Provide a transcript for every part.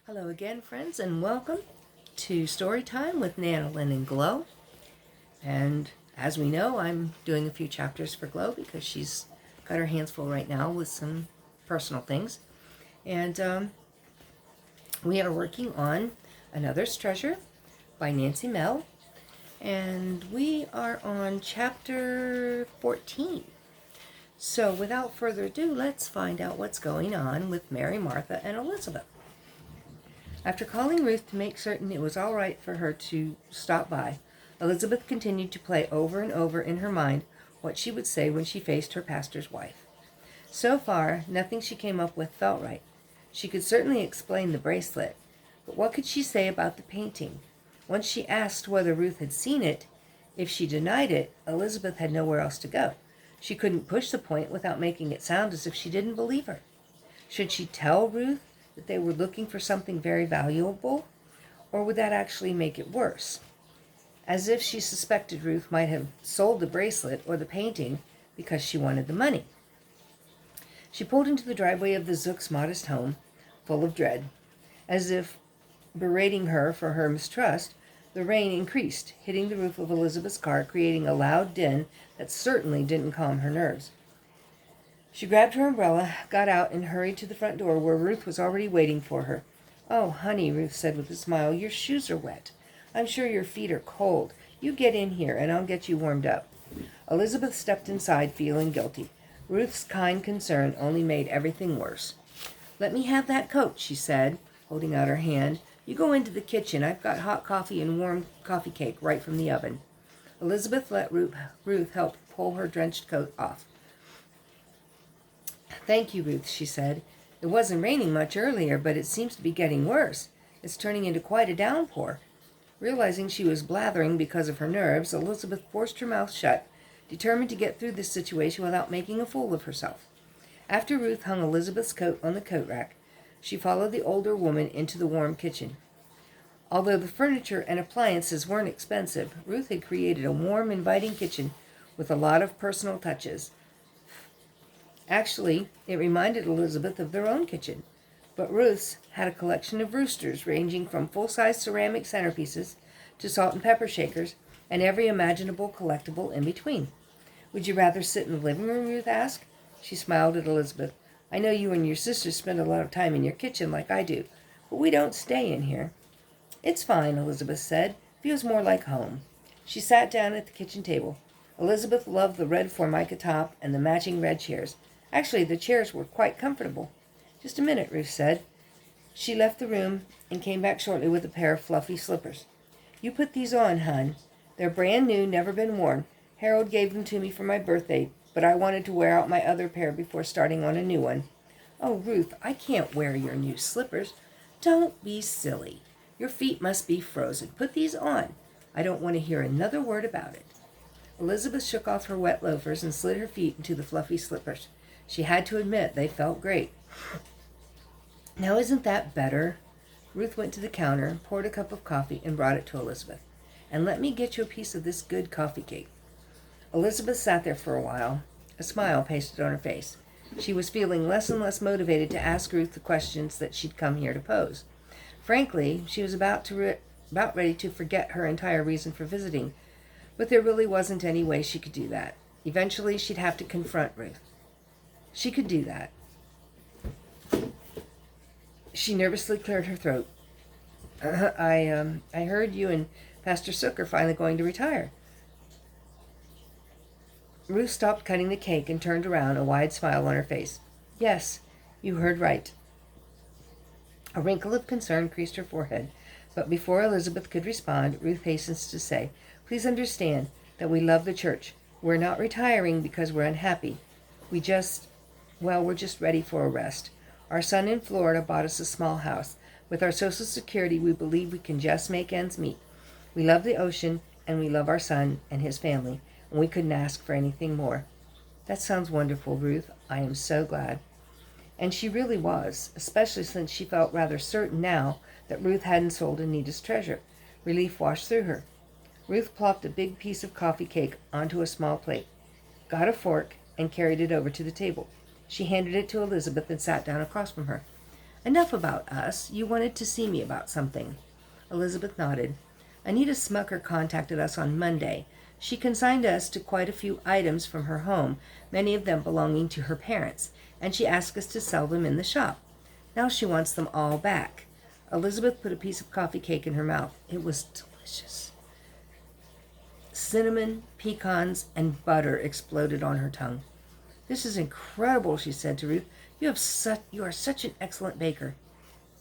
Hello again, friends, and welcome to Story Time with Nana Lynn and Glow. And as we know, I'm doing a few chapters for Glow because she's got her hands full right now with some personal things. And we are working on Another's Treasure by Nancy Mell. And we are on chapter 14. So without further ado, let's find out what's going on with Mary, Martha, and Elizabeth. After calling Ruth to make certain it was all right for her to stop by, Elizabeth continued to play over and over in her mind what she would say when she faced her pastor's wife. So far, nothing she came up with felt right. She could certainly explain the bracelet, but what could she say about the painting? Once she asked whether Ruth had seen it, if she denied it, Elizabeth had nowhere else to go. She couldn't push the point without making it sound as if she didn't believe her. Should she tell Ruth that they were looking for something very valuable, or would that actually make it worse? As if she suspected Ruth might have sold the bracelet or the painting because she wanted the money. She pulled into the driveway of the Zooks' modest home, full of dread. As if berating her for her mistrust, the rain increased, hitting the roof of Elizabeth's car, creating a loud din that certainly didn't calm her nerves. She grabbed her umbrella, got out, and hurried to the front door where Ruth was already waiting for her. "Oh, honey," Ruth said with a smile, "your shoes are wet. I'm sure your feet are cold. You get in here, and I'll get you warmed up." Elizabeth stepped inside, feeling guilty. Ruth's kind concern only made everything worse. "Let me have that coat," she said, holding out her hand. "You go into the kitchen. I've got hot coffee and warm coffee cake right from the oven." Elizabeth let Ruth help pull her drenched coat off. "Thank you, Ruth," she said. "It wasn't raining much earlier, but it seems to be getting worse. It's turning into quite a downpour." Realizing she was blathering because of her nerves, Elizabeth forced her mouth shut, determined to get through this situation without making a fool of herself. After Ruth hung Elizabeth's coat on the coat rack, she followed the older woman into the warm kitchen. Although the furniture and appliances weren't expensive, Ruth had created a warm, inviting kitchen with a lot of personal touches. Actually, it reminded Elizabeth of their own kitchen, but Ruth's had a collection of roosters ranging from full-size ceramic centerpieces to salt and pepper shakers and every imaginable collectible in between. "Would you rather sit in the living room?" Ruth asked. She smiled at Elizabeth. "I know you and your sisters spend a lot of time in your kitchen like I do, but we don't stay in here." "It's fine," Elizabeth said. "Feels more like home." She sat down at the kitchen table. Elizabeth loved the red Formica top and the matching red chairs. Actually, the chairs were quite comfortable. "Just a minute," Ruth said. She left the room and came back shortly with a pair of fluffy slippers. "You put these on, hon. They're brand new, never been worn. Harold gave them to me for my birthday, but I wanted to wear out my other pair before starting on a new one." "Oh, Ruth, I can't wear your new slippers." "Don't be silly. Your feet must be frozen. Put these on. I don't want to hear another word about it." Elizabeth shook off her wet loafers and slid her feet into the fluffy slippers. She had to admit they felt great. "Now isn't that better?" Ruth went to the counter, poured a cup of coffee, and brought it to Elizabeth. "And let me get you a piece of this good coffee cake." Elizabeth sat there for a while, a smile pasted on her face. She was feeling less and less motivated to ask Ruth the questions that she'd come here to pose. Frankly, she was about ready to forget her entire reason for visiting, but there really wasn't any way she could do that. Eventually, she'd have to confront Ruth. She could do that. She nervously cleared her throat. I heard you and Pastor Sook are finally going to retire." Ruth stopped cutting the cake and turned around, a wide smile on her face. "Yes, you heard right." A wrinkle of concern creased her forehead, but before Elizabeth could respond, Ruth hastens to say, "Please understand that we love the church. We're not retiring because we're unhappy. We're just ready for a rest. Our son in Florida bought us a small house. With our Social Security, we believe we can just make ends meet. We love the ocean, and we love our son and his family, and we couldn't ask for anything more." "That sounds wonderful, Ruth. I am so glad." And she really was, especially since she felt rather certain now that Ruth hadn't sold Anita's treasure. Relief washed through her. Ruth plopped a big piece of coffee cake onto a small plate, got a fork, and carried it over to the table. She handed it to Elizabeth and sat down across from her. Enough about us. You wanted to see me about something. Elizabeth nodded. Anita Smucker contacted us on Monday. She consigned us to quite a few items from her home, many of them belonging to her parents, and she asked us to sell them in the shop. Now she wants them all back. Elizabeth put a piece of coffee cake in her mouth. It was delicious. Cinnamon, pecans, and butter exploded on her tongue. "This is incredible," she said to Ruth. You are such an excellent baker."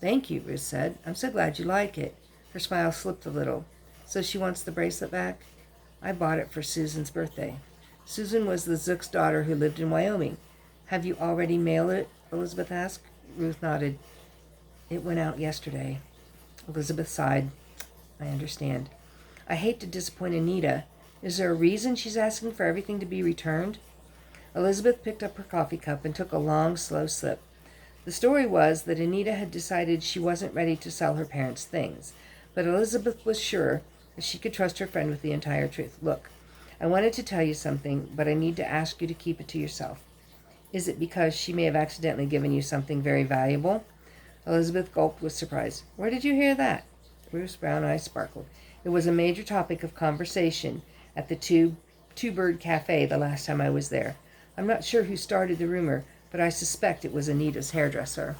"Thank you," Ruth said. "I'm so glad you like it." Her smile slipped a little. "So she wants the bracelet back?" "I bought it for Susan's birthday." Susan was the Zook's daughter who lived in Wyoming. "Have you already mailed it?" Elizabeth asked. Ruth nodded. "It went out yesterday." Elizabeth sighed. "I understand. I hate to disappoint Anita. Is there a reason she's asking for everything to be returned?" Elizabeth picked up her coffee cup and took a long, slow sip. The story was that Anita had decided she wasn't ready to sell her parents' things, but Elizabeth was sure that she could trust her friend with the entire truth. "Look, I wanted to tell you something, but I need to ask you to keep it to yourself." "Is it because she may have accidentally given you something very valuable?" Elizabeth gulped with surprise. "Where did you hear that?" Ruth's brown eyes sparkled. "It was a major topic of conversation at the Two-Bird Cafe the last time I was there. I'm not sure who started the rumor, but I suspect it was Anita's hairdresser.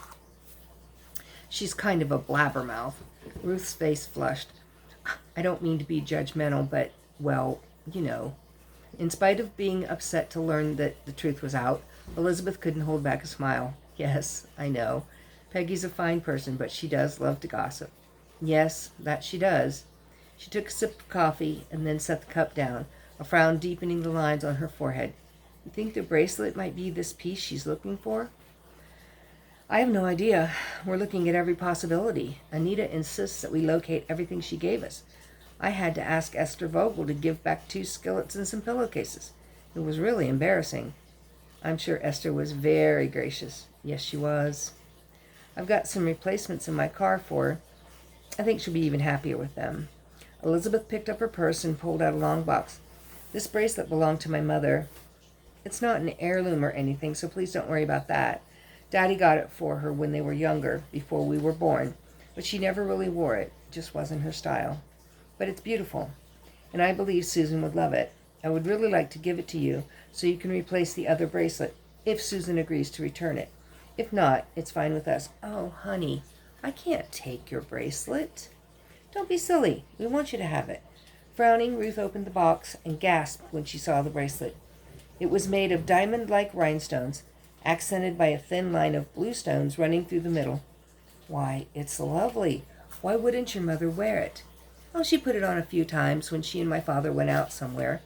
She's kind of a blabbermouth." Ruth's face flushed. "I don't mean to be judgmental, but, well, you know." In spite of being upset to learn that the truth was out, Elizabeth couldn't hold back a smile. "Yes, I know. Peggy's a fine person, but she does love to gossip." "Yes, that she does." She took a sip of coffee and then set the cup down, a frown deepening the lines on her forehead. "You think the bracelet might be this piece she's looking for?" "I have no idea. We're looking at every possibility. Anita insists that we locate everything she gave us. I had to ask Esther Vogel to give back 2 skillets and some pillowcases. It was really embarrassing." "I'm sure Esther was very gracious." "Yes, she was." "I've got some replacements in my car for her. I think she'll be even happier with them." Elizabeth picked up her purse and pulled out a long box. "This bracelet belonged to my mother. It's not an heirloom or anything, so please don't worry about that. Daddy got it for her when they were younger, before we were born, but she never really wore it. It just wasn't her style. But it's beautiful, and I believe Susan would love it. I would really like to give it to you so you can replace the other bracelet, if Susan agrees to return it. If not, it's fine with us." "Oh, honey, I can't take your bracelet." "Don't be silly. We want you to have it." Frowning, Ruth opened the box and gasped when she saw the bracelet. It was made of diamond-like rhinestones, accented by a thin line of blue stones running through the middle. "Why, it's lovely. Why wouldn't your mother wear it?" "Oh, she put it on a few times when she and my father went out somewhere,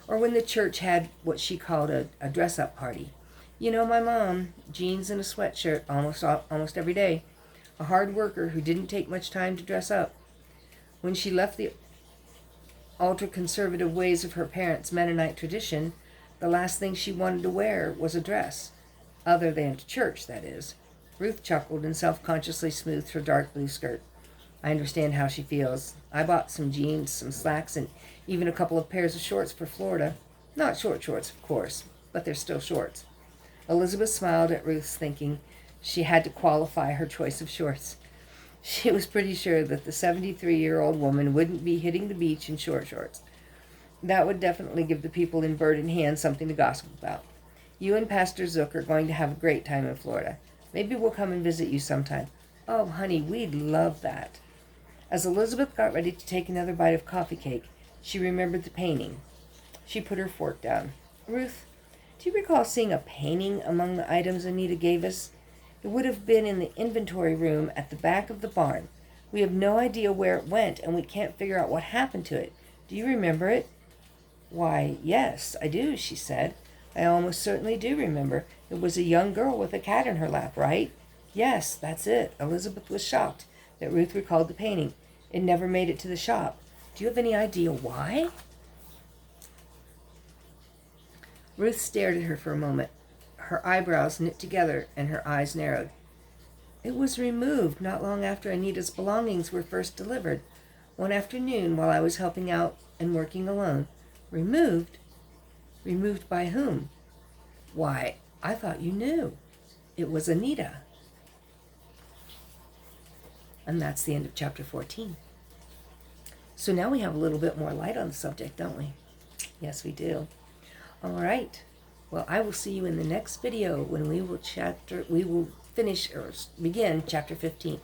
or when the church had what she called a dress-up party. You know my mom, jeans and a sweatshirt almost every day. A hard worker who didn't take much time to dress up. When she left the ultra-conservative ways of her parents' Mennonite tradition, the last thing she wanted to wear was a dress. Other than to church, that is." Ruth chuckled and self-consciously smoothed her dark blue skirt. "I understand how she feels. I bought some jeans, some slacks, and even a couple of pairs of shorts for Florida. Not short shorts, of course, but they're still shorts." Elizabeth smiled at Ruth's thinking she had to qualify her choice of shorts. She was pretty sure that the 73-year-old woman wouldn't be hitting the beach in short shorts. That would definitely give the people in Bird in Hand something to gossip about. "You and Pastor Zook are going to have a great time in Florida. Maybe we'll come and visit you sometime." "Oh, honey, we'd love that." As Elizabeth got ready to take another bite of coffee cake, she remembered the painting. She put her fork down. "Ruth, do you recall seeing a painting among the items Anita gave us? It would have been in the inventory room at the back of the barn. We have no idea where it went, and we can't figure out what happened to it. Do you remember it?" "Why, yes, I do," she said. "I almost certainly do remember. It was a young girl with a cat in her lap, right?" "Yes, that's it." Elizabeth was shocked that Ruth recalled the painting. "It never made it to the shop. Do you have any idea why?" Ruth stared at her for a moment. Her eyebrows knit together and her eyes narrowed. "It was removed not long after Anita's belongings were first delivered. One afternoon while I was helping out and working alone." "Removed? Removed by whom?" "Why, I thought you knew. It was Anita." And that's the end of chapter 14. So now we have a little bit more light on the subject, don't we? Yes, we do. All right. Well, I will see you in the next video when we will finish or begin chapter 15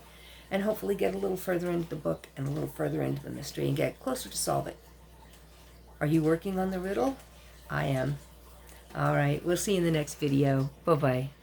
and hopefully get a little further into the book and a little further into the mystery and get closer to solve it. Are you working on the riddle? I am. All right. We'll see you in the next video. Bye-bye.